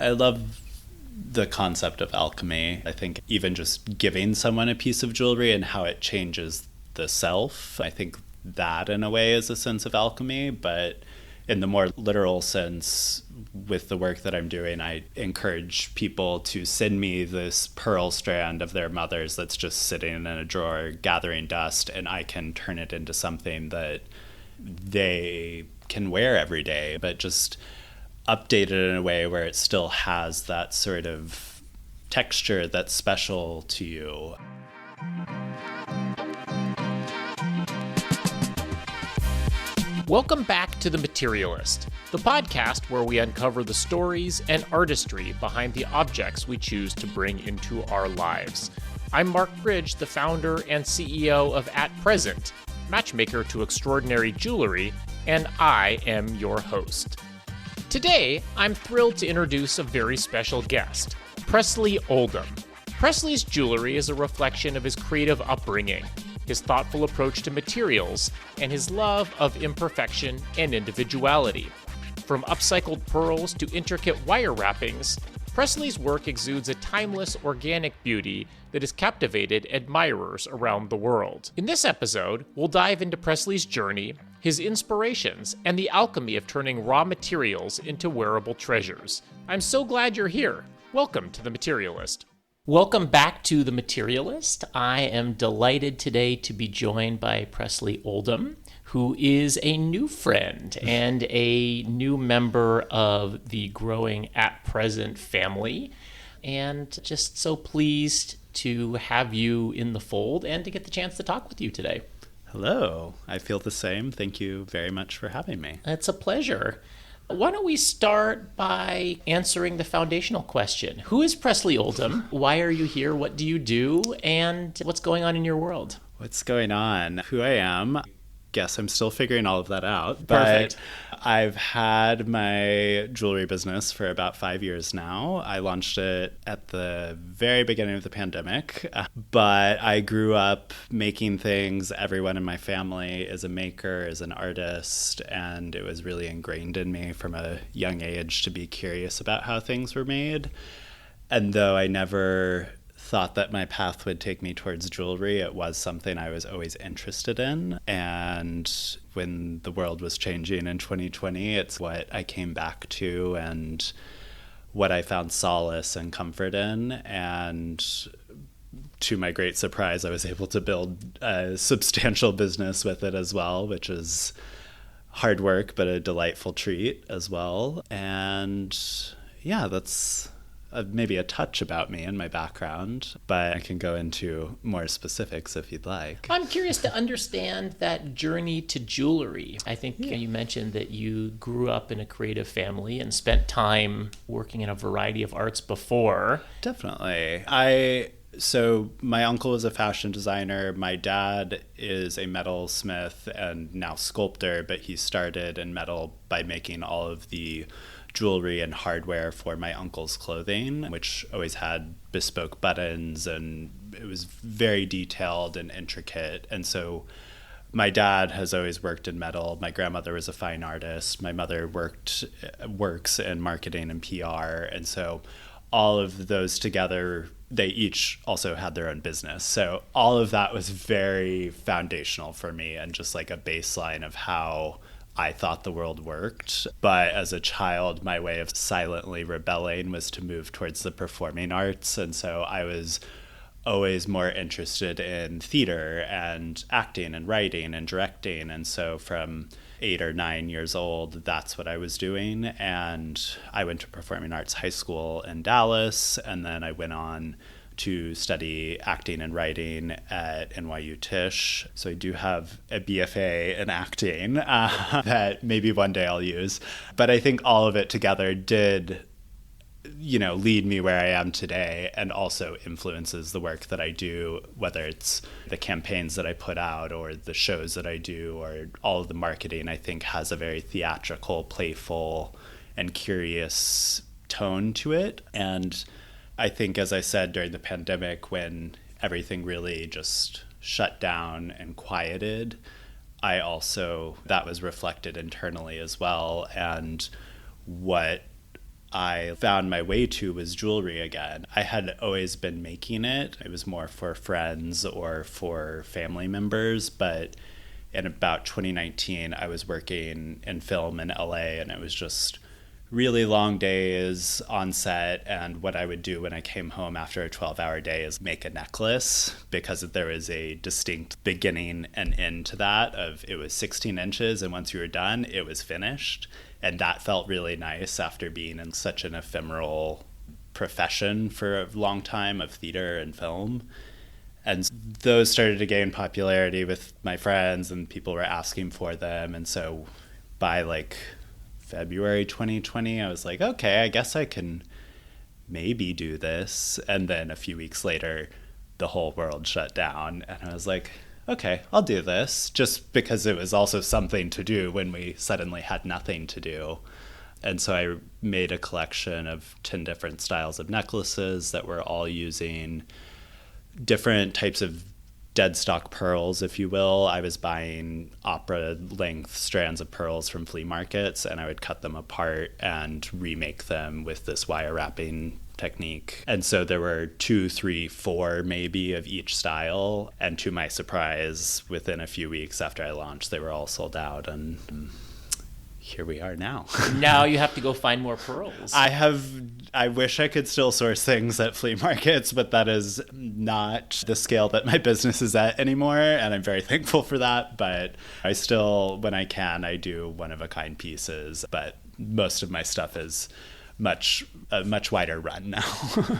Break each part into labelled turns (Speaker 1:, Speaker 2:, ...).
Speaker 1: I love the concept of alchemy. I think even just giving someone a piece of jewelry and how it changes the self, I think that in a way is a sense of alchemy. But in the more literal sense, with the work that I'm doing, I encourage people to send me this pearl strand of their mother's that's just sitting in a drawer gathering dust, and I can turn it into something that they can wear every day, but just update it in a way where it still has that sort of texture that's special to you.
Speaker 2: Welcome back to The Materialist, the podcast where we uncover the stories and artistry behind the objects we choose to bring into our lives. I'm Mark Bridge, the founder and CEO of At Present, matchmaker to extraordinary jewelry, and I am your host. Today, I'm thrilled to introduce a very special guest, Presley Oldham. Presley's jewelry is a reflection of his creative upbringing, his thoughtful approach to materials, and his love of imperfection and individuality. From upcycled pearls to intricate wire wrappings, Presley's work exudes a timeless, organic beauty that has captivated admirers around the world. In this episode, we'll dive into Presley's journey, his inspirations, and the alchemy of turning raw materials into wearable treasures. I'm so glad you're here. Welcome to The Materialist. Welcome back to The Materialist. I am delighted today to be joined by Presley Oldham, who is a new friend and a new member of the growing At Present family. And just so pleased to have you in the fold and to get the chance to talk with you today.
Speaker 1: Hello. I feel the same. Thank you very much for having me.
Speaker 2: It's a pleasure. Why don't we start by answering the foundational question? Who is Presley Oldham? Why are you here? What do you do? And what's going on in your world?
Speaker 1: What's going on? Who I am? Guess I'm still figuring all of that out.
Speaker 2: Perfect.
Speaker 1: But I've had my jewelry business for about 5 years now. I launched it at the very beginning of the pandemic, but I grew up making things. Everyone in my family is a maker, is an artist, and it was really ingrained in me from a young age to be curious about how things were made. And though I never thought that my path would take me towards jewelry, it was something I was always interested in. And when the world was changing in 2020, it's what I came back to and what I found solace and comfort in. And to my great surprise, I was able to build a substantial business with it as well, which is hard work, but a delightful treat as well. And yeah, that's maybe a touch about me and my background, but I can go into more specifics if you'd like.
Speaker 2: I'm curious to understand that journey to jewelry. I think you mentioned that you grew up in a creative family and spent time working in a variety of arts before.
Speaker 1: Definitely. So my uncle is a fashion designer. My dad is a metalsmith and now sculptor, but he started in metal by making all of the jewelry and hardware for my uncle's clothing, which always had bespoke buttons, and it was very detailed and intricate. And so my dad has always worked in metal. My grandmother was a fine artist. My mother works in marketing and PR. And so all of those together, they each also had their own business. So all of that was very foundational for me and just like a baseline of how I thought the world worked. But as a child, my way of silently rebelling was to move towards the performing arts. And so I was always more interested in theater and acting and writing and directing. And so from 8 or 9 years old, that's what I was doing. And I went to performing arts high school in Dallas, and then I went on to study acting and writing at NYU Tisch. So I do have a BFA in acting that maybe one day I'll use. But I think all of it together did, lead me where I am today, and also influences the work that I do, whether it's the campaigns that I put out or the shows that I do or all of the marketing. I think has a very theatrical, playful, and curious tone to it. And I think, as I said, during the pandemic, when everything really just shut down and quieted, that was reflected internally as well. And what I found my way to was jewelry again. I had always been making it. It was more for friends or for family members, but in about 2019, I was working in film in LA, and it was just really long days on set. And what I would do when I came home after a 12-hour day is make a necklace, because there was a distinct beginning and end to that. Of it was 16 inches, and once you were done, it was finished. And that felt really nice after being in such an ephemeral profession for a long time of theater and film. And those started to gain popularity with my friends, and people were asking for them. And so by like February 2020, I was like, okay, I guess I can maybe do this. And then a few weeks later, the whole world shut down. And I was like, okay, I'll do this, just because it was also something to do when we suddenly had nothing to do. And so I made a collection of 10 different styles of necklaces that were all using different types of dead stock pearls, if you will. I was buying opera-length strands of pearls from flea markets, and I would cut them apart and remake them with this wire wrapping technique. And so there were 2, 3, 4 maybe of each style. And to my surprise, within a few weeks after I launched, they were all sold out. And here we are now.
Speaker 2: Now you have to go find more pearls.
Speaker 1: I wish I could still source things at flea markets, but that is not the scale that my business is at anymore. And I'm very thankful for that. But I still, when I can, I do one-of-a-kind pieces. But most of my stuff is a much wider run now.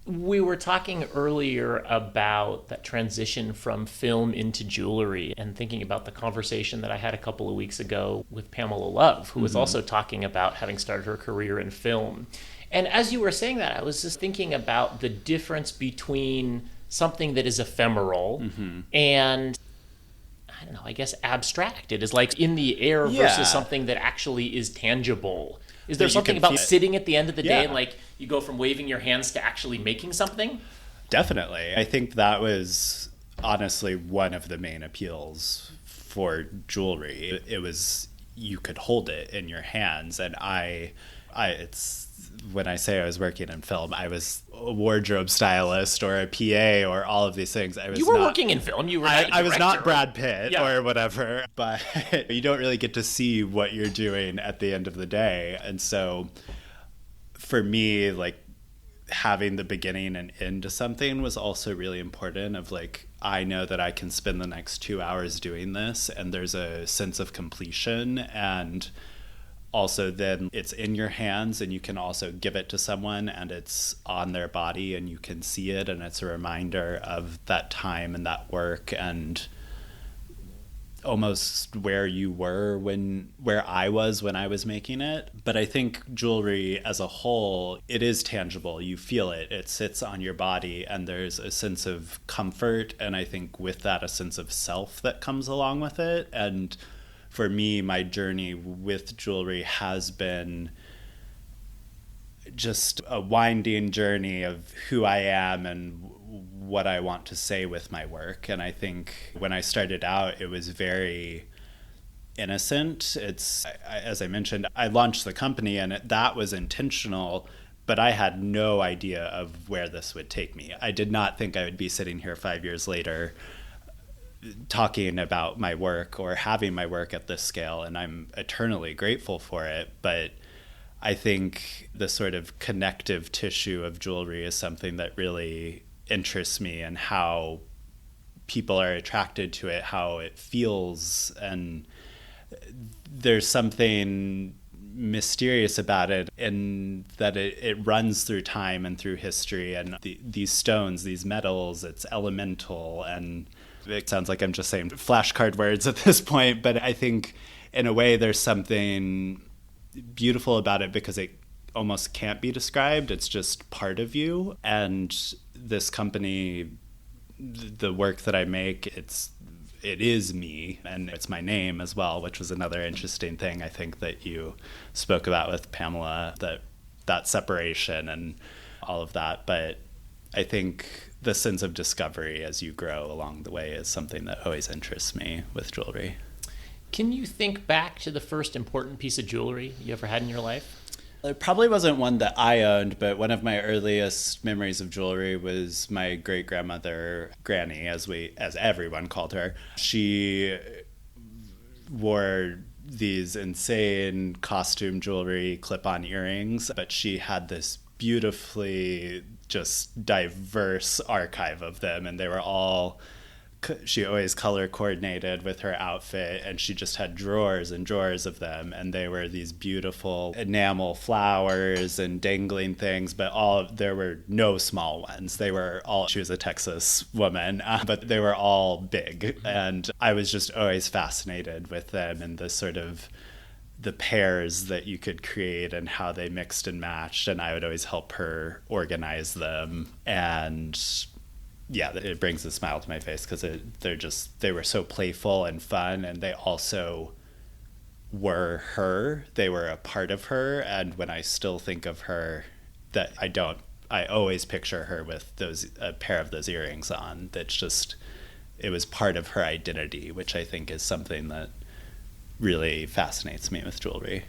Speaker 2: We were talking earlier about that transition from film into jewelry, and thinking about the conversation that I had a couple of weeks ago with Pamela Love, who was also talking about having started her career in film. And as you were saying that, I was just thinking about the difference between something that is ephemeral and, I don't know, I guess abstract. It is like in the air versus something that actually is tangible. Is there something about sitting at the end of the day and like you go from waving your hands to actually making something?
Speaker 1: Definitely. I think that was honestly one of the main appeals for jewelry. It was, you could hold it in your hands. And it's, when I say I was working in film, I was a wardrobe stylist or a PA or all of these things.
Speaker 2: You were working in film. You were
Speaker 1: I was not Brad Pitt or whatever, but you don't really get to see what you're doing at the end of the day. And so for me, like, having the beginning and end to something was also really important. Of like, I know that I can spend the next 2 hours doing this, and there's a sense of completion. And also then it's in your hands, and you can also give it to someone, and it's on their body, and you can see it, and it's a reminder of that time and that work, and almost where you were where I was when I was making it. But I think jewelry as a whole, it is tangible. You feel it. It sits on your body, and there's a sense of comfort, and I think with that, a sense of self that comes along with it. And for me, my journey with jewelry has been just a winding journey of who I am and what I want to say with my work. And I think when I started out, it was very innocent. As I mentioned, I launched the company, and that was intentional, but I had no idea of where this would take me. I did not think I would be sitting here 5 years later talking about my work or having my work at this scale, and I'm eternally grateful for it. But I think the sort of connective tissue of jewelry is something that really interests me, and how people are attracted to it, how it feels. And there's something mysterious about it, in that it runs through time and through history. And these stones, these metals, it's elemental. And it sounds like I'm just saying flashcard words at this point, but I think in a way there's something beautiful about it, because it almost can't be described. It's just part of you. And this company, the work that I make, it is me, and it's my name as well, which was another interesting thing I think that you spoke about with Pamela, that separation and all of that. But I think the sense of discovery as you grow along the way is something that always interests me with jewelry.
Speaker 2: Can you think back to the first important piece of jewelry you ever had in your life?
Speaker 1: It probably wasn't one that I owned, but one of my earliest memories of jewelry was my great grandmother, Granny, as everyone called her. She wore these insane costume jewelry clip-on earrings, but she had this beautifully just diverse archive of them, and they were all, she always color coordinated with her outfit, and she just had drawers and drawers of them, and they were these beautiful enamel flowers and dangling things, but there were no small ones. They were all, she was a Texas woman, but they were all big, and I was just always fascinated with them and the sort of the pairs that you could create and how they mixed and matched, and I would always help her organize them. And yeah, it brings a smile to my face because they were so playful and fun, and they also were her. They were a part of her, and when I still think of her, I always picture her with a pair of those earrings on. That's just, it was part of her identity, which I think is something that really fascinates me with jewelry.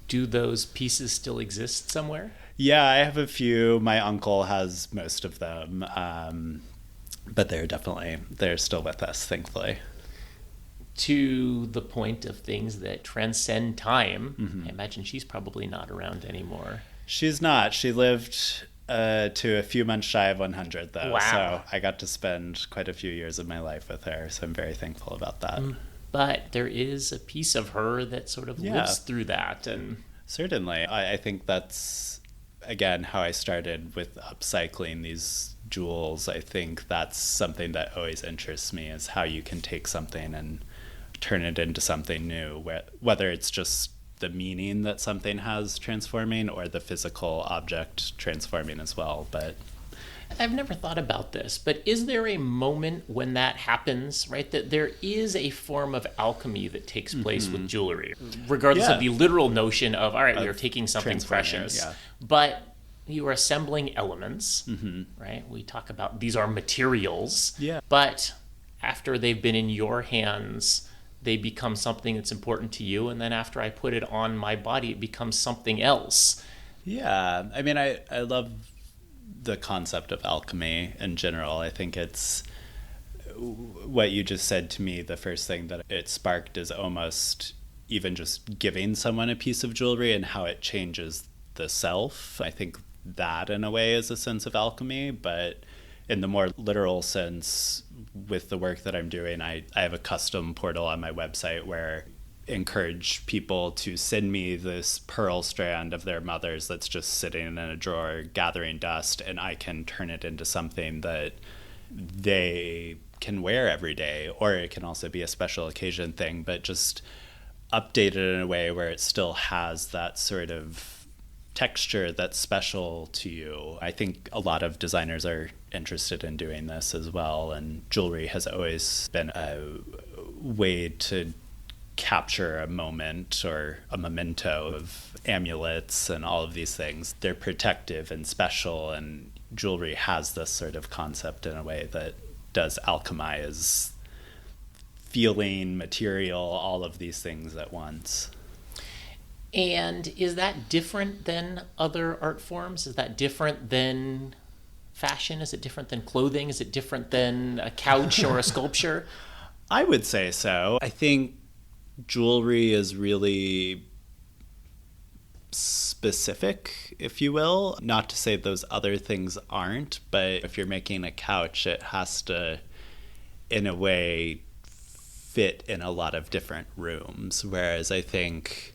Speaker 2: Do those pieces still exist somewhere?
Speaker 1: Yeah, I have a few. My uncle has most of them, but they're still with us, thankfully.
Speaker 2: To the point of things that transcend time, I imagine she's probably not around anymore.
Speaker 1: She's not. She lived to a few months shy of 100, though.
Speaker 2: Wow.
Speaker 1: So I got to spend quite a few years of my life with her, so I'm very thankful about that.
Speaker 2: But there is a piece of her that sort of lives through that. And
Speaker 1: certainly. I think that's, again, how I started with upcycling these jewels. I think that's something that always interests me, is how you can take something and turn it into something new, whether it's just the meaning that something has transforming or the physical object transforming as well. But
Speaker 2: I've never thought about this, but is there a moment when that happens, right? That there is a form of alchemy that takes place with jewelry, regardless of the literal notion of, all right, we are taking something precious, but you are assembling elements, right? We talk about these are materials, but after they've been in your hands, they become something that's important to you, and then after I put it on my body, it becomes something else.
Speaker 1: Yeah, I mean, I love the concept of alchemy in general. I think it's what you just said to me. The first thing that it sparked is almost even just giving someone a piece of jewelry and how it changes the self. I think that in a way is a sense of alchemy, but in the more literal sense, with the work that I'm doing, I have a custom portal on my website where encourage people to send me this pearl strand of their mother's that's just sitting in a drawer gathering dust, and I can turn it into something that they can wear every day, or it can also be a special occasion thing, but just update it in a way where it still has that sort of texture that's special to you. I think a lot of designers are interested in doing this as well, and jewelry has always been a way to capture a moment or a memento of amulets and all of these things. They're protective and special, and jewelry has this sort of concept in a way that does alchemize feeling, material, all of these things at once.
Speaker 2: And is that different than other art forms? Is that different than fashion? Is it different than clothing? Is it different than a couch or a sculpture?
Speaker 1: I would say so. I think jewelry is really specific, if you will. Not to say those other things aren't, but if you're making a couch, it has to, in a way, fit in a lot of different rooms. Whereas I think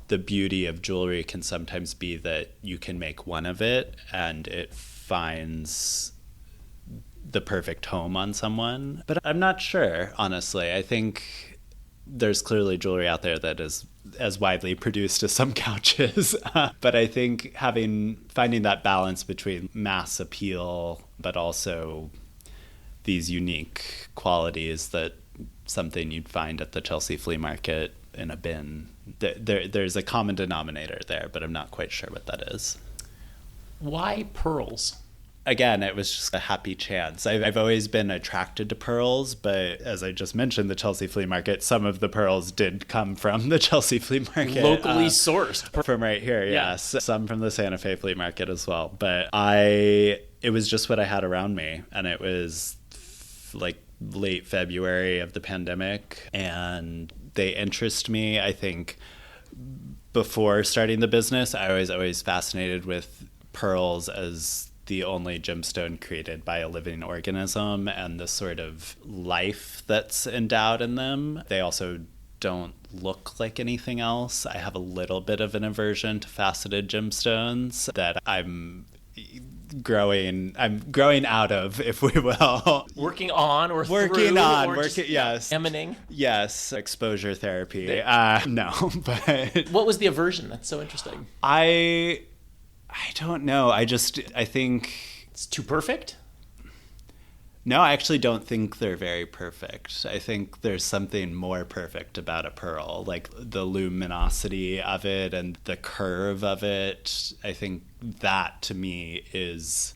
Speaker 1: the beauty of jewelry can sometimes be that you can make one of it and it finds the perfect home on someone. But I'm not sure, honestly. I think there's clearly jewelry out there that is as widely produced as some couches. But I think finding that balance between mass appeal, but also these unique qualities, that something you'd find at the Chelsea flea market in a bin. There's a common denominator there, but I'm not quite sure what that is.
Speaker 2: Why pearls?
Speaker 1: again, it was just a happy chance. I've always been attracted to pearls, but as I just mentioned, the Chelsea flea market, some of the pearls did come from the Chelsea flea market.
Speaker 2: Locally sourced.
Speaker 1: From right here,
Speaker 2: Yeah.
Speaker 1: yes. Some from the Santa Fe flea market as well. But it was just what I had around me. And it was like late February of the pandemic. And they interest me. I think before starting the business, I was always fascinated with pearls as the only gemstone created by a living organism and the sort of life that's endowed in them. They also don't look like anything else. I have a little bit of an aversion to faceted gemstones that I'm growing out of, if we will.
Speaker 2: Working on or
Speaker 1: working
Speaker 2: through,
Speaker 1: on,
Speaker 2: or
Speaker 1: working, yes.
Speaker 2: Emining.
Speaker 1: Yes, exposure therapy. No, but
Speaker 2: What was the aversion? That's so interesting.
Speaker 1: I don't know. I think
Speaker 2: It's too perfect?
Speaker 1: no, I actually don't think they're very perfect. I think there's something more perfect about a pearl, like the luminosity of it and the curve of it. I think that to me is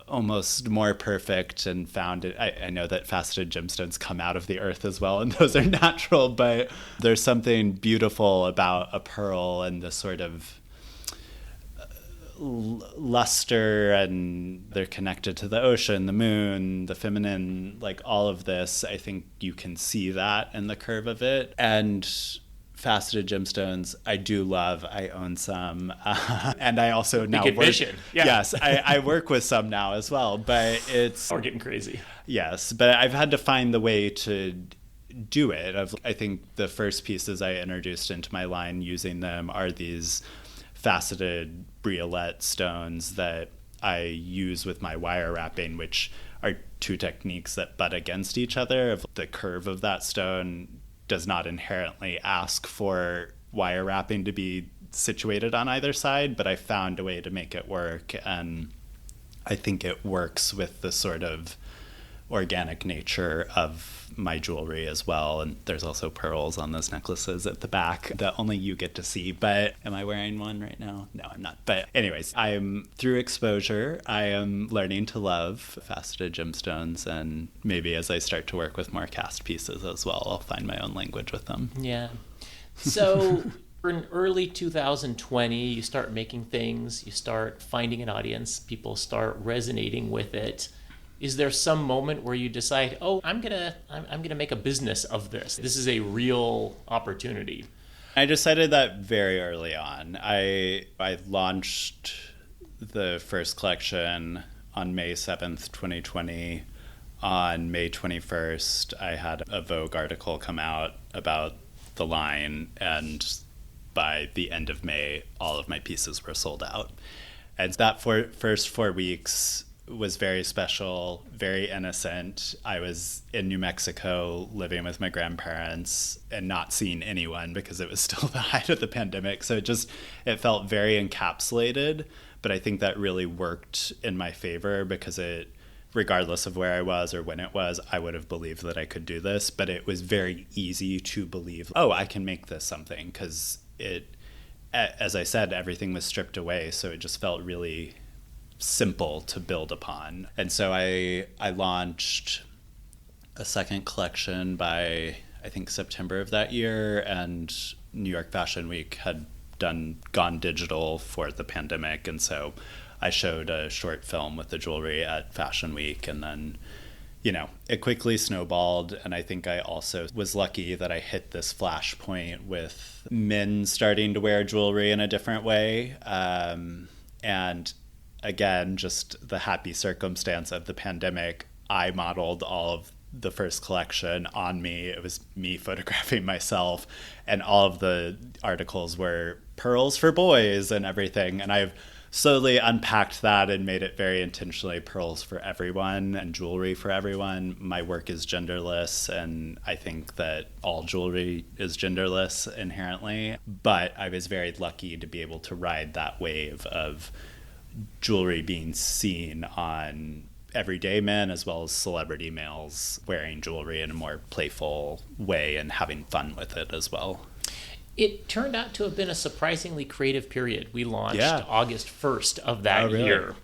Speaker 1: almost more perfect and found it. I know that faceted gemstones come out of the earth as well, and those are natural, but there's something beautiful about a pearl and the sort of luster, and they're connected to the ocean, the moon, the feminine, like all of this. I think you can see that in the curve of it. And faceted gemstones, I do love. I own some, and I also now
Speaker 2: Big admission. Yeah.
Speaker 1: Yes, I work with some now as well. But it's
Speaker 2: We're getting crazy.
Speaker 1: yes, but I've had to find the way to do it. I think the first pieces I introduced into my line using them are these faceted briolette stones that I use with my wire wrapping, which are two techniques that butt against each other. The curve of that stone does not inherently ask for wire wrapping to be situated on either side, but I found a way to make it work, and I think it works with the sort of organic nature of my jewelry as well. And there's also pearls on those necklaces at the back that only you get to see. But am I wearing one right now? No, I'm not. But anyways, through exposure, I am learning to love faceted gemstones, and maybe as I start to work with more cast pieces as well, I'll find my own language with them.
Speaker 2: Yeah. So in early 2020, you start making things, you start finding an audience, people start resonating with it. Is there some moment where you decide, oh, I'm gonna make a business of this? This is a real opportunity.
Speaker 1: I decided that very early on. I launched the first collection on May 7th, 2020. On May 21st, I had a Vogue article come out about the line, and by the end of May, all of my pieces were sold out. And that first 4 weeks was very special, very innocent. I was in New Mexico living with my grandparents and not seeing anyone because it was still the height of the pandemic. So it felt very encapsulated, but I think that really worked in my favor because regardless of where I was or when it was, I would have believed that I could do this, but it was very easy to believe, oh, I can make this something, because as I said, everything was stripped away. So it just felt really simple to build upon. And so I launched a second collection by, I think, September of that year, and New York Fashion Week had gone digital for the pandemic, and so I showed a short film with the jewelry at Fashion Week, and then it quickly snowballed. And I think I also was lucky that I hit this flashpoint with men starting to wear jewelry in a different way, and again, just the happy circumstance of the pandemic, I modeled all of the first collection on me. It was me photographing myself, and all of the articles were pearls for boys and everything. And I've slowly unpacked that and made it very intentionally pearls for everyone and jewelry for everyone. My work is genderless, and I think that all jewelry is genderless inherently. But I was very lucky to be able to ride that wave of jewelry being seen on everyday men as well as celebrity males wearing jewelry in a more playful way and having fun with it as well.
Speaker 2: It turned out to have been a surprisingly creative period. We launched
Speaker 1: Yeah.
Speaker 2: August 1st of that
Speaker 1: really?
Speaker 2: year.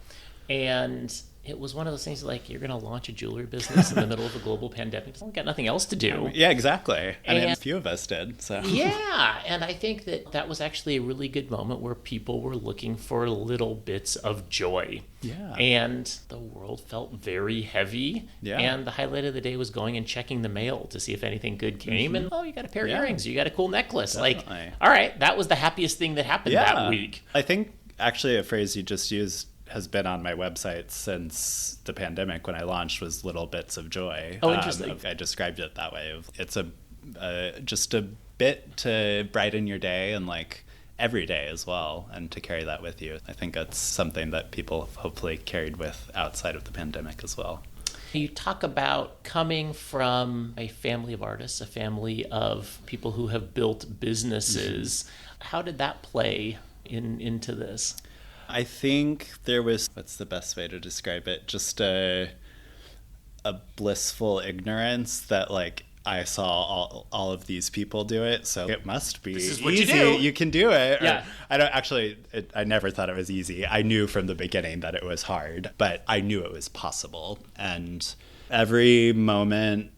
Speaker 2: And it was one of those things like, you're going to launch a jewelry business in the middle of a global pandemic. We've got nothing else to do.
Speaker 1: Yeah, exactly. And a few of us did. So
Speaker 2: yeah, and I think that was actually a really good moment where people were looking for little bits of joy.
Speaker 1: Yeah.
Speaker 2: And the world felt very heavy.
Speaker 1: Yeah.
Speaker 2: And the highlight of the day was going and checking the mail to see if anything good came. And, you got a pair of earrings. You got a cool necklace.
Speaker 1: Definitely.
Speaker 2: Like, all right, that was the happiest thing that happened that week.
Speaker 1: I think actually a phrase you just used has been on my website since the pandemic when I launched was little bits of joy.
Speaker 2: Oh, interesting.
Speaker 1: I described it that way. It's just a bit to brighten your day and like every day as well, and to carry that with you. I think that's something that people have hopefully carried with outside of the pandemic as well.
Speaker 2: You talk about coming from a family of artists, a family of people who have built businesses. How did that play into this?
Speaker 1: I think there was, what's the best way to describe it? Just a blissful ignorance that like I saw all of these people do it, so it must be
Speaker 2: this is what
Speaker 1: easy.
Speaker 2: You do.
Speaker 1: You can do it.
Speaker 2: Yeah.
Speaker 1: I never thought it was easy. I knew from the beginning that it was hard, but I knew it was possible. And every moment,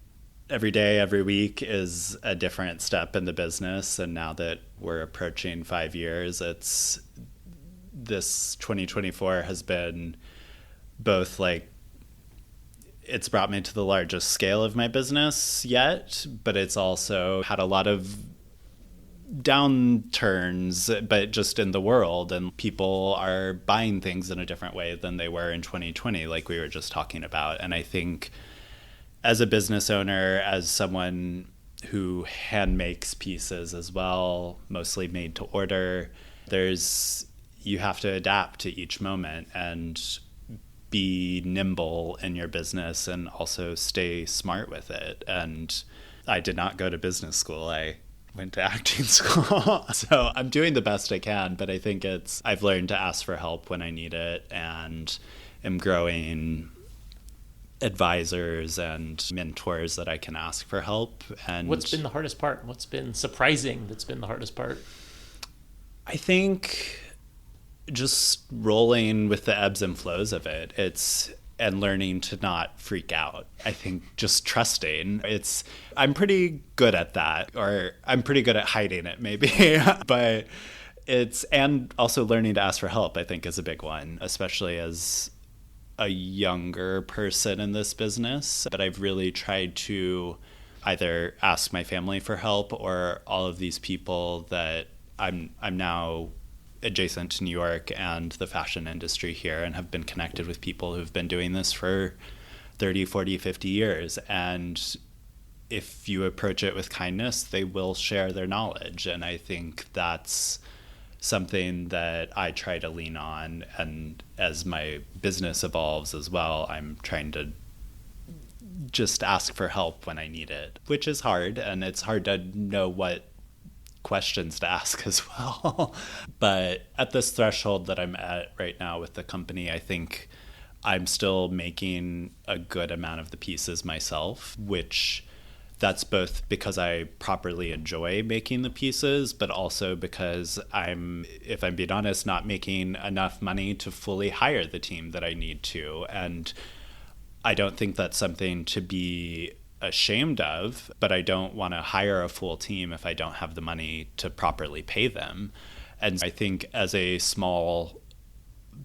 Speaker 1: every day, every week is a different step in the business. And now that we're approaching 5 years, this 2024 has been both like, it's brought me to the largest scale of my business yet, but it's also had a lot of downturns, but just in the world, and people are buying things in a different way than they were in 2020, like we were just talking about. And I think as a business owner, as someone who hand makes pieces as well, mostly made to order, you have to adapt to each moment and be nimble in your business and also stay smart with it. And I did not go to business school. I went to acting school. So I'm doing the best I can, but I think I've learned to ask for help when I need it, and am growing advisors and mentors that I can ask for help. And
Speaker 2: what's been the hardest part? What's been surprising that's been the hardest part?
Speaker 1: I think just rolling with the ebbs and flows of it. And learning to not freak out. I think just trusting. I'm pretty good at that, or I'm pretty good at hiding it maybe, but and also learning to ask for help, I think, is a big one, especially as a younger person in this business. But I've really tried to either ask my family for help, or all of these people that I'm now adjacent to New York and the fashion industry here, and have been connected with people who've been doing this for 30, 40, 50 years. And if you approach it with kindness, they will share their knowledge. And I think that's something that I try to lean on. And as my business evolves as well, I'm trying to just ask for help when I need it, which is hard. And it's hard to know what questions to ask as well. But at this threshold that I'm at right now with the company, I think I'm still making a good amount of the pieces myself, which that's both because I properly enjoy making the pieces, but also because if I'm being honest, not making enough money to fully hire the team that I need to. And I don't think that's something to be ashamed of, but I don't want to hire a full team if I don't have the money to properly pay them. And I think as a small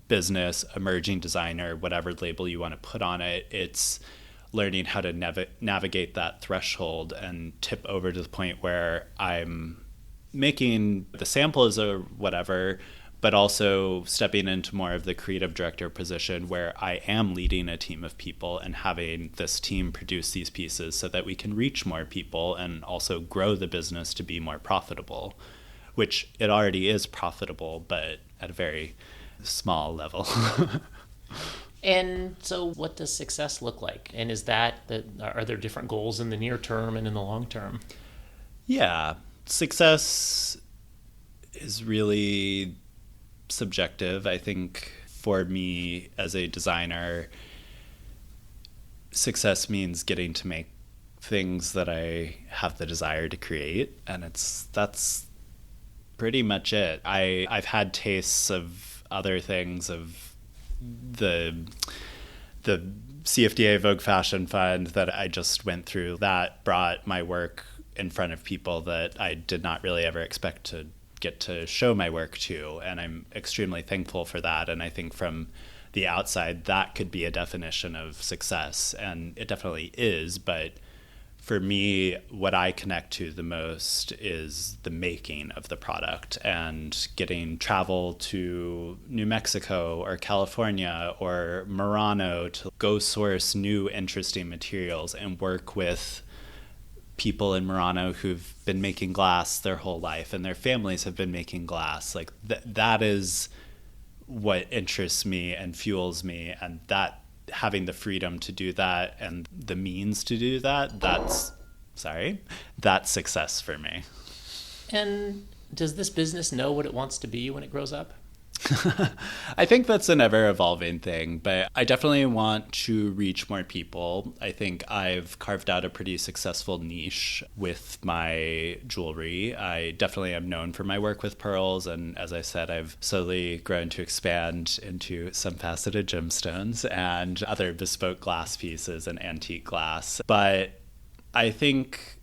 Speaker 1: business, emerging designer, whatever label you want to put on it, it's learning how to navigate that threshold and tip over to the point where I'm making the samples or whatever, but also stepping into more of the creative director position where I am leading a team of people and having this team produce these pieces so that we can reach more people and also grow the business to be more profitable, which it already is profitable, but at a very small level.
Speaker 2: And so what does success look like? And are there different goals in the near term and in the long term?
Speaker 1: Yeah, success is really subjective. I think for me as a designer, success means getting to make things that I have the desire to create, and that's pretty much it. I've had tastes of other things, of the the CFDA Vogue Fashion Fund that I just went through, that brought my work in front of people that I did not really ever expect to get to show my work to. And I'm extremely thankful for that. And I think from the outside, that could be a definition of success. And it definitely is. But for me, what I connect to the most is the making of the product and getting travel to New Mexico or California or Murano to go source new interesting materials and work with people in Murano who've been making glass their whole life and their families have been making glass. Like that is what interests me and fuels me, and that having the freedom to do that and the means to do that, that's success for me.
Speaker 2: And does this business know what it wants to be when it grows up?
Speaker 1: I think that's an ever-evolving thing, but I definitely want to reach more people. I think I've carved out a pretty successful niche with my jewelry. I definitely am known for my work with pearls, and as I said, I've slowly grown to expand into some faceted gemstones and other bespoke glass pieces and antique glass. But I think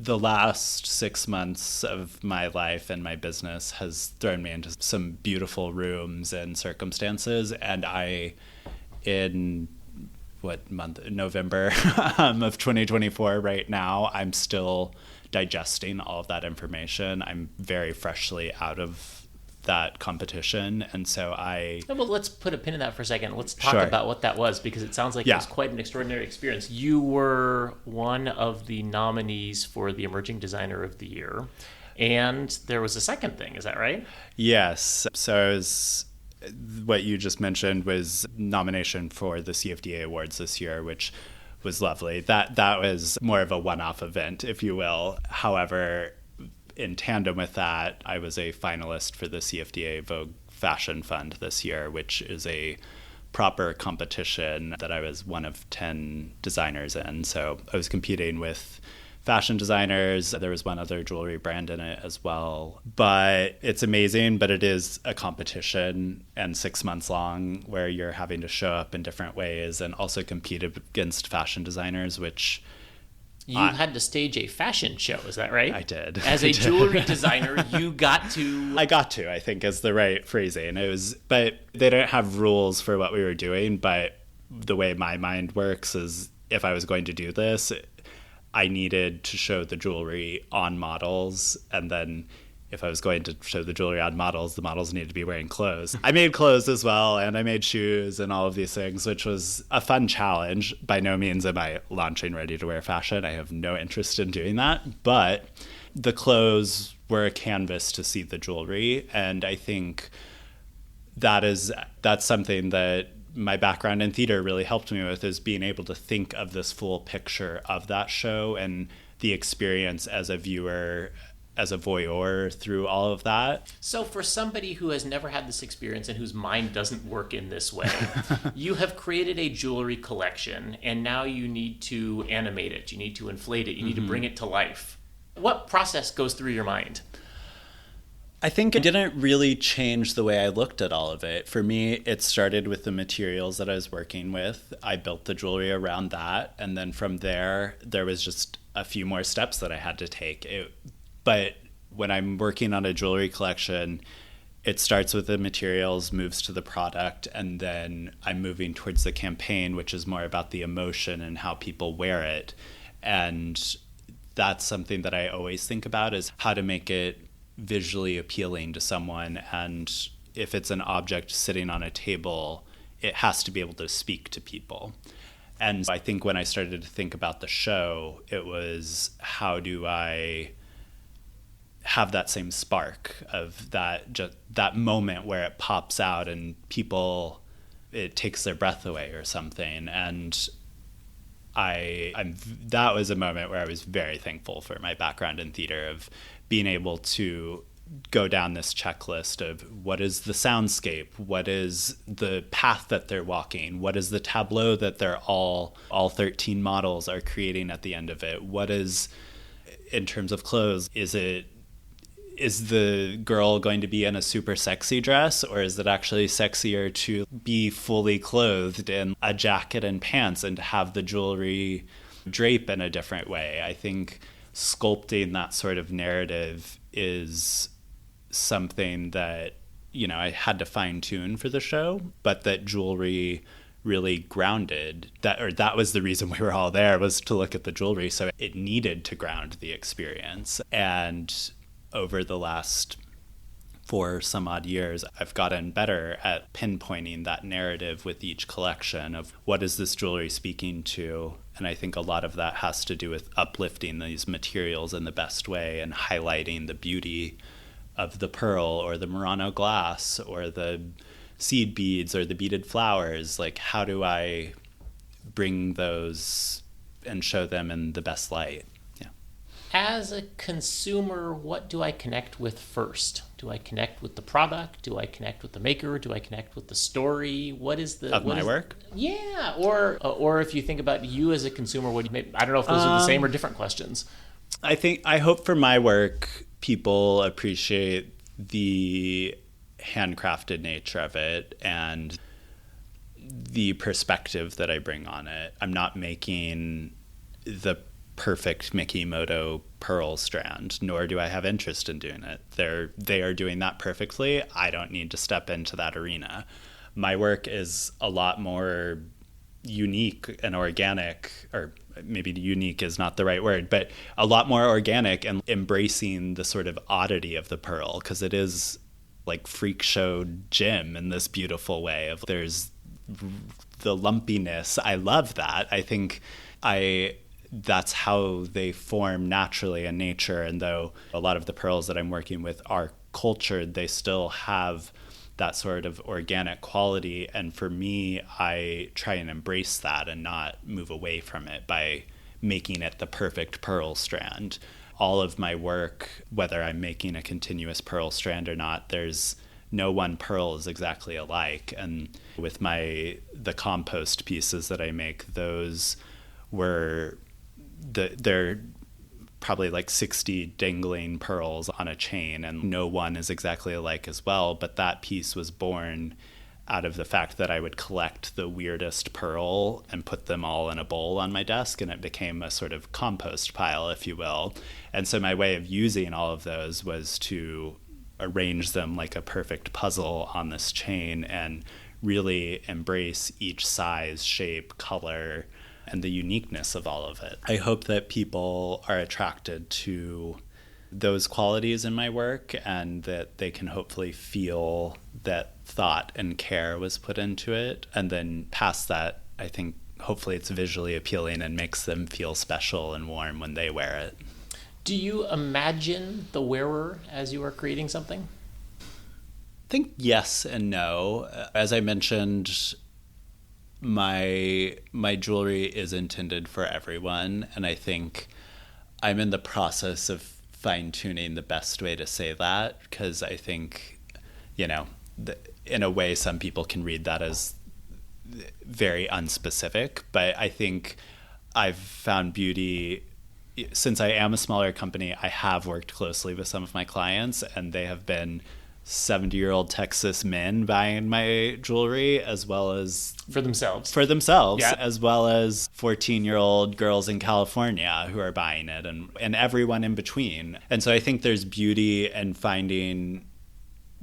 Speaker 1: the last 6 months of my life and my business has thrown me into some beautiful rooms and circumstances. And in November of 2024 right now, I'm still digesting all of that information. I'm very freshly out of that competition. And so
Speaker 2: Well, let's put a pin in that for a second. Let's talk
Speaker 1: Sure.
Speaker 2: about what that was, because it sounds like it was quite an extraordinary experience. You were one of the nominees for the Emerging Designer of the Year. And there was a second thing, is that right?
Speaker 1: Yes. So what you just mentioned was nomination for the CFDA Awards this year, which was lovely. That was more of a one-off event, if you will. However, in tandem with that, I was a finalist for the CFDA Vogue Fashion Fund this year, which is a proper competition that I was one of 10 designers in. So I was competing with fashion designers. There was one other jewelry brand in it as well. But it's amazing, but it is a competition and 6 months long where you're having to show up in different ways and also compete against fashion designers, which
Speaker 2: You had to stage a fashion show, is that right?
Speaker 1: I did.
Speaker 2: As a jewelry designer, you got to...
Speaker 1: I think is the right phrasing. But they don't have rules for what we were doing, but the way my mind works is if I was going to do this, I needed to show the jewelry on models, and then if I was going to show the jewelry on models, the models needed to be wearing clothes. I made clothes as well, and I made shoes and all of these things, which was a fun challenge. By no means am I launching ready-to-wear fashion. I have no interest in doing that. But the clothes were a canvas to see the jewelry, and I think that's something that my background in theater really helped me with, is being able to think of this full picture of that show and the experience as a viewer, as a voyeur through all of that.
Speaker 2: So for somebody who has never had this experience and whose mind doesn't work in this way, you have created a jewelry collection, and now you need to animate it, you need to inflate it, you need to bring it to life. What process goes through your mind?
Speaker 1: I think it didn't really change the way I looked at all of it. For me, it started with the materials that I was working with. I built the jewelry around that, and then from there was just a few more steps that I had to take. But when I'm working on a jewelry collection, it starts with the materials, moves to the product, and then I'm moving towards the campaign, which is more about the emotion and how people wear it. And that's something that I always think about, is how to make it visually appealing to someone. And if it's an object sitting on a table, it has to be able to speak to people. And I think when I started to think about the show, it was, how do I have that same spark of that moment where it pops out and people, it takes their breath away or something. And that was a moment where I was very thankful for my background in theater, of being able to go down this checklist of what is the soundscape, what is the path that they're walking, what is the tableau that they're all 13 models are creating at the end of it, what is, in terms of clothes, is it is the girl going to be in a super sexy dress, or is it actually sexier to be fully clothed in a jacket and pants and to have the jewelry drape in a different way? I think sculpting that sort of narrative is something that, I had to fine tune for the show, but that jewelry really grounded that was the reason we were all there, was to look at the jewelry. So it needed to ground the experience. And over the last 4 some odd years, I've gotten better at pinpointing that narrative with each collection of what is this jewelry speaking to. And I think a lot of that has to do with uplifting these materials in the best way and highlighting the beauty of the pearl or the Murano glass or the seed beads or the beaded flowers. Like, how do I bring those and show them in the best light? Yeah.
Speaker 2: As a consumer, what do I connect with first? Do I connect with the product? Do I connect with the maker? Do I connect with the story? What is the...
Speaker 1: Of my work?
Speaker 2: Yeah. Or if you think about you as a consumer, I don't know if those are the same or different questions.
Speaker 1: I hope for my work, people appreciate the handcrafted nature of it and the perspective that I bring on it. I'm not making the perfect Mikimoto pearl strand, nor do I have interest in doing it. They are doing that perfectly. I don't need to step into that arena. My work is a lot more unique and organic, or maybe unique is not the right word, but a lot more organic and embracing the sort of oddity of the pearl, because it is like freak show gem in this beautiful way of there's the lumpiness. I love that. I think that's how they form naturally in nature. And though a lot of the pearls that I'm working with are cultured, they still have that sort of organic quality. And for me, I try and embrace that and not move away from it by making it the perfect pearl strand. All of my work, whether I'm making a continuous pearl strand or not, there's no one pearl is exactly alike. And with the compost pieces that I make, those they're probably like 60 dangling pearls on a chain, and no one is exactly alike as well. But that piece was born out of the fact that I would collect the weirdest pearl and put them all in a bowl on my desk, and it became a sort of compost pile, if you will. And so my way of using all of those was to arrange them like a perfect puzzle on this chain and really embrace each size, shape, color, and the uniqueness of all of it. I hope that people are attracted to those qualities in my work and that they can hopefully feel that thought and care was put into it. And then past that, I think hopefully it's visually appealing and makes them feel special and warm when they wear it.
Speaker 2: Do you imagine the wearer as you are creating something?
Speaker 1: I think yes and no. As I mentioned, my jewelry is intended for everyone, and I think I'm in the process of fine-tuning the best way to say that, because I think, in a way some people can read that as very unspecific, but I think I've found beauty. Since I am a smaller company, I have worked closely with some of my clients, and they have been 70-year-old Texas men buying my jewelry, as well as
Speaker 2: for themselves,
Speaker 1: yeah. As well as 14-year-old girls in California who are buying it, and everyone in between. And so I think there's beauty in finding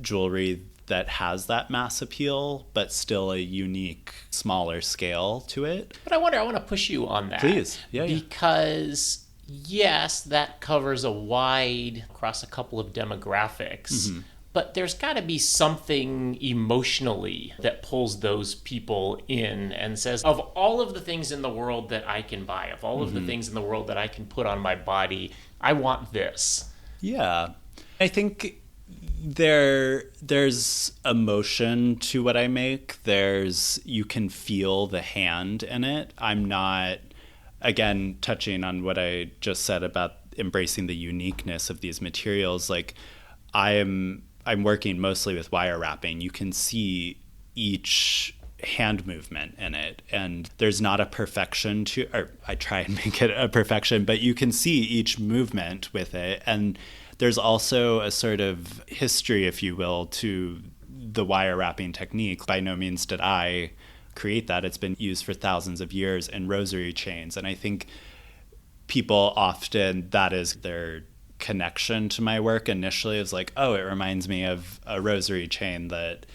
Speaker 1: jewelry that has that mass appeal, but still a unique, smaller scale to it.
Speaker 2: But I want to push you on that.
Speaker 1: Please. Yeah.
Speaker 2: Because yes, that covers across a couple of demographics. Mm-hmm. But there's got to be something emotionally that pulls those people in and says, of all of the things in the world that I can buy, of all of the things in the world that I can put on my body, I want this.
Speaker 1: Yeah. I think there's emotion to what I make. You can feel the hand in it. I'm not, again, touching on what I just said about embracing the uniqueness of these materials. Like, I'm working mostly with wire wrapping. You can see each hand movement in it, and there's not a perfection or I try and make it a perfection, but you can see each movement with it, and there's also a sort of history, if you will, to the wire wrapping technique. By no means did I create that. It's been used for thousands of years in rosary chains. And I think people often, that is their connection to my work initially, is like, oh, it reminds me of a rosary chain that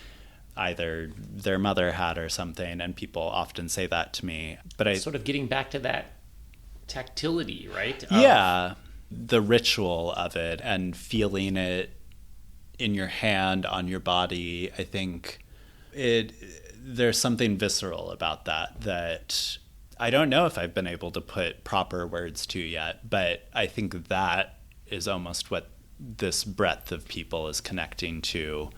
Speaker 1: either their mother had or something. And people often say that to me. But I
Speaker 2: sort of getting back to that tactility, right?
Speaker 1: Yeah. The ritual of it and feeling it in your hand, on your body. I think there's something visceral about that I don't know if I've been able to put proper words to yet, but I think that is almost what this breadth of people is connecting to.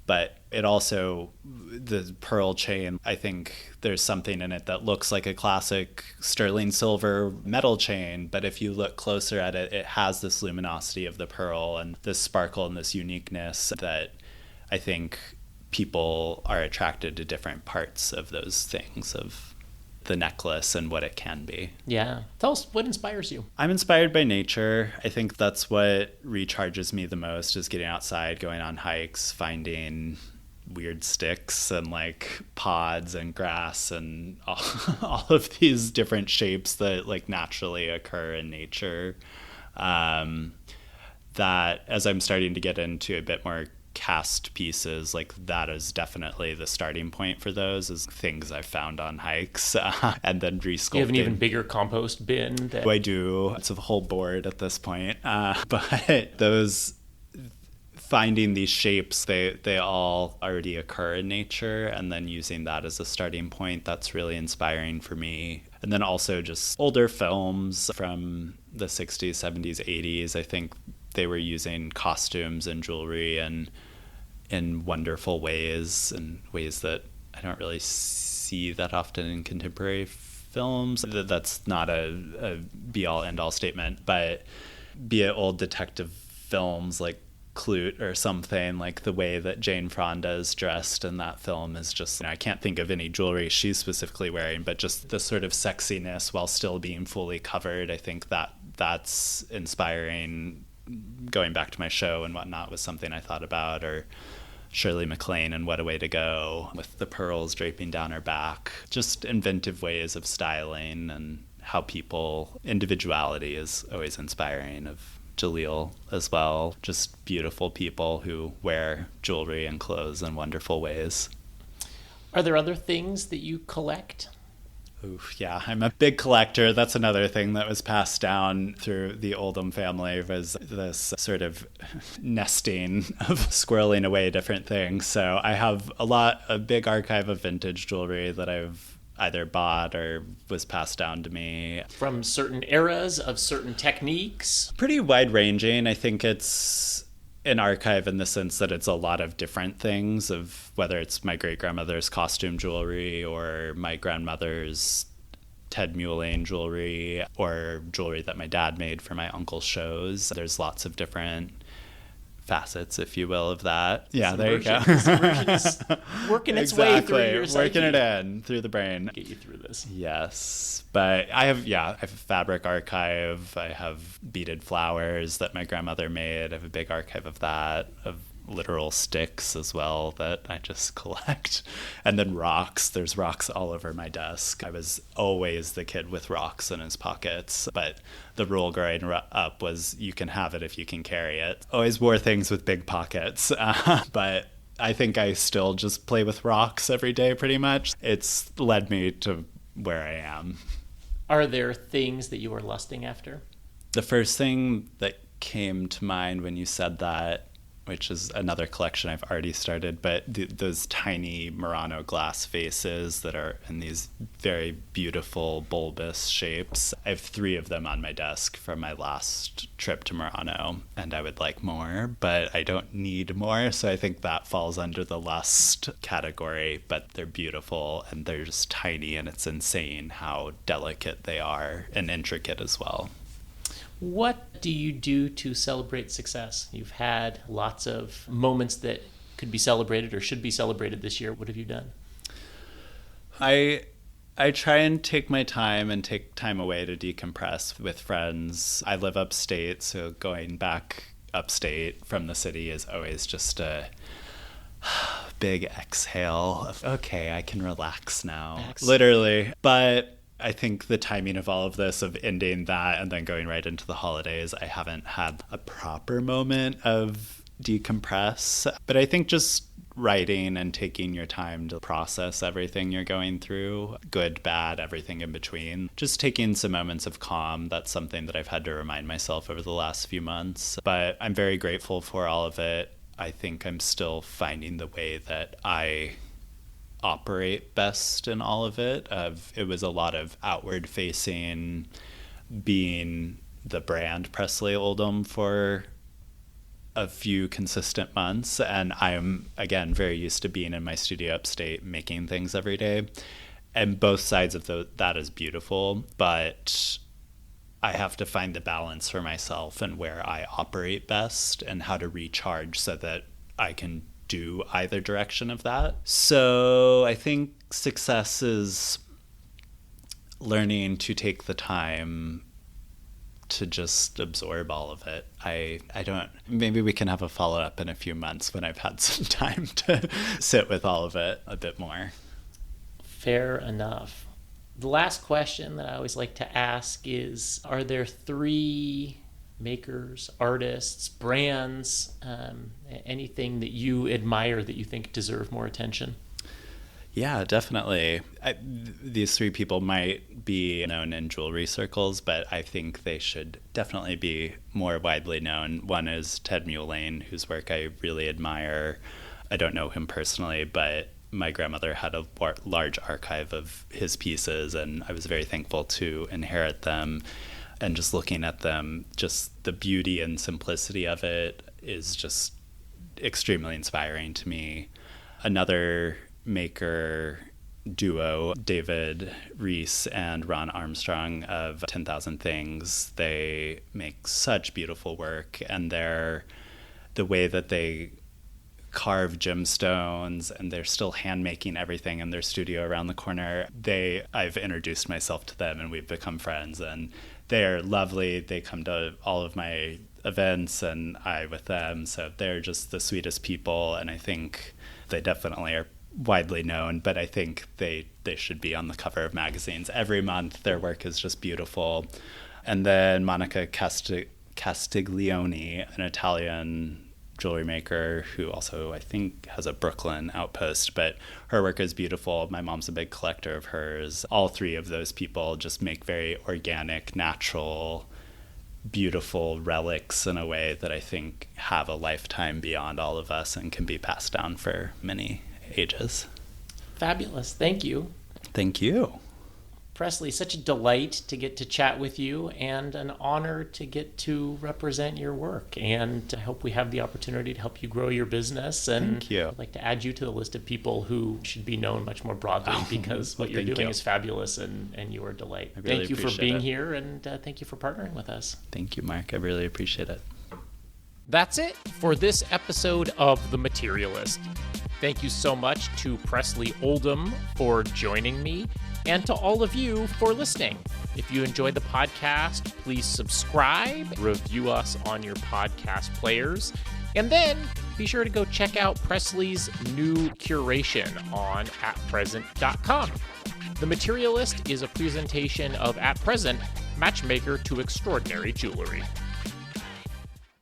Speaker 1: But it also, the pearl chain, I think there's something in it that looks like a classic sterling silver metal chain, but if you look closer at it, it has this luminosity of the pearl and this sparkle and this uniqueness that I think people are attracted to different parts of those things, of the necklace and what it can be.
Speaker 2: Yeah. Tell us, what inspires you?
Speaker 1: I'm inspired by nature. I think that's what recharges me the most, is getting outside, going on hikes, finding weird sticks and like pods and grass and all of these different shapes that like naturally occur in nature. That as I'm starting to get into a bit more cast pieces, like that is definitely the starting point for those, is things I've found on hikes and then resculpting.
Speaker 2: You have an even bigger compost bin?
Speaker 1: I do. It's a whole board at this point. But those, finding these shapes, they all already occur in nature, and then using that as a starting point, that's really inspiring for me. And then also just older films from the 60s, 70s, 80s. I think they were using costumes and jewelry and in wonderful ways, and ways that I don't really see that often in contemporary films. That's not a be-all, end-all statement, but be it old detective films like Clute or something, like the way that Jane Fonda is dressed in that film is just, I can't think of any jewelry she's specifically wearing, but just the sort of sexiness while still being fully covered. I think that's inspiring. Going back to my show and whatnot was something I thought about, or Shirley MacLaine and What a Way to Go, with the pearls draping down her back. Just inventive ways of styling, and how individuality is always inspiring, of Jaleel as well. Just beautiful people who wear jewelry and clothes in wonderful ways.
Speaker 2: Are there other things that you collect?
Speaker 1: Oof, yeah, I'm a big collector. That's another thing that was passed down through the Oldham family, was this sort of nesting of squirreling away different things. So I have a big archive of vintage jewelry that I've either bought or was passed down to me.
Speaker 2: From certain eras, of certain techniques?
Speaker 1: Pretty wide-ranging. I think it's an archive in the sense that it's a lot of different things, of whether it's my great-grandmother's costume jewelry or my grandmother's Ted Mullane jewelry, or jewelry that my dad made for my uncle's shows. There's lots of different facets, if you will, of that. Yeah, there you go.
Speaker 2: Working its way through your psyche.
Speaker 1: Working it in through the brain.
Speaker 2: Get you through this.
Speaker 1: Yes. But I have a fabric archive. I have beaded flowers that my grandmother made. I have a big archive of that, of literal sticks as well that I just collect. And then rocks. There's rocks all over my desk. I was always the kid with rocks in his pockets, but the rule growing up was you can have it if you can carry it. Always wore things with big pockets, but I think I still just play with rocks every day pretty much. It's led me to where I am.
Speaker 2: Are there things that you are lusting after?
Speaker 1: The first thing that came to mind when you said that, which is another collection I've already started, but those tiny Murano glass vases that are in these very beautiful bulbous shapes. I have 3 of them on my desk from my last trip to Murano, and I would like more, but I don't need more, so I think that falls under the lust category. But they're beautiful, and they're just tiny, and it's insane how delicate they are, and intricate as well.
Speaker 2: What do you do to celebrate success? You've had lots of moments that could be celebrated or should be celebrated this year. What have you done?
Speaker 1: I I try and take my time and take time away to decompress with friends. I live upstate, so going back upstate from the city is always just a big exhale of, okay, I can relax now. Literally. But I think the timing of all of this, of ending that and then going right into the holidays, I haven't had a proper moment of decompress. But I think just writing and taking your time to process everything you're going through, good, bad, everything in between. Just taking some moments of calm. That's something that I've had to remind myself over the last few months. But I'm very grateful for all of it. I think I'm still finding the way that I operate best in all of it. It was a lot of outward facing, being the brand Presley Oldham for a few consistent months, and I'm, again, very used to being in my studio upstate making things every day, and both sides of that is beautiful, but I have to find the balance for myself and where I operate best and how to recharge so that I can do either direction of that. So I think success is learning to take the time to just absorb all of it. I don't, maybe we can have a follow-up in a few months when I've had some time to sit with all of it a bit more.
Speaker 2: Fair enough. The last question that I always like to ask is, are there 3 makers, artists, brands, anything that you admire that you think deserve more attention?
Speaker 1: Yeah, definitely. These 3 people might be known in jewelry circles, but I think they should definitely be more widely known. One is Ted Mulane, whose work I really admire. I don't know him personally, but my grandmother had a large archive of his pieces, and I was very thankful to inherit them. And just looking at them, just the beauty and simplicity of it is just extremely inspiring to me. Another maker duo, David Reese and Ron Armstrong of 10,000 Things, they make such beautiful work, and the way that they carve gemstones, and they're still hand making everything in their studio around the corner. I've introduced myself to them, and we've become friends, and they're lovely. They come to all of my events and I with them, so they're just the sweetest people, and I think they definitely are widely known, but I think they should be on the cover of magazines every month. Their work is just beautiful. And then Monica Castiglione, an Italian jewelry maker who also, I think, has a Brooklyn outpost, but her work is beautiful. My mom's a big collector of hers. All 3 of those people just make very organic, natural, beautiful relics in a way that I think have a lifetime beyond all of us and can be passed down for many ages.
Speaker 2: Fabulous. Thank you.
Speaker 1: Thank you.
Speaker 2: Presley, such a delight to get to chat with you, and an honor to get to represent your work. And I hope we have the opportunity to help you grow your business. And
Speaker 1: thank you.
Speaker 2: I'd like to add you to the list of people who should be known much more broadly, because what you're doing is fabulous, and you are a delight.
Speaker 1: Really
Speaker 2: thank you for being here, and thank you for partnering with us.
Speaker 1: Thank you, Mark. I really appreciate it.
Speaker 2: That's it for this episode of The Materialist. Thank you so much to Presley Oldham for joining me, and to all of you for listening. If you enjoyed the podcast, please subscribe, review us on your podcast players, and then be sure to go check out Presley's new curation on atpresent.com. The Materialist is a presentation of At Present, matchmaker to extraordinary jewelry.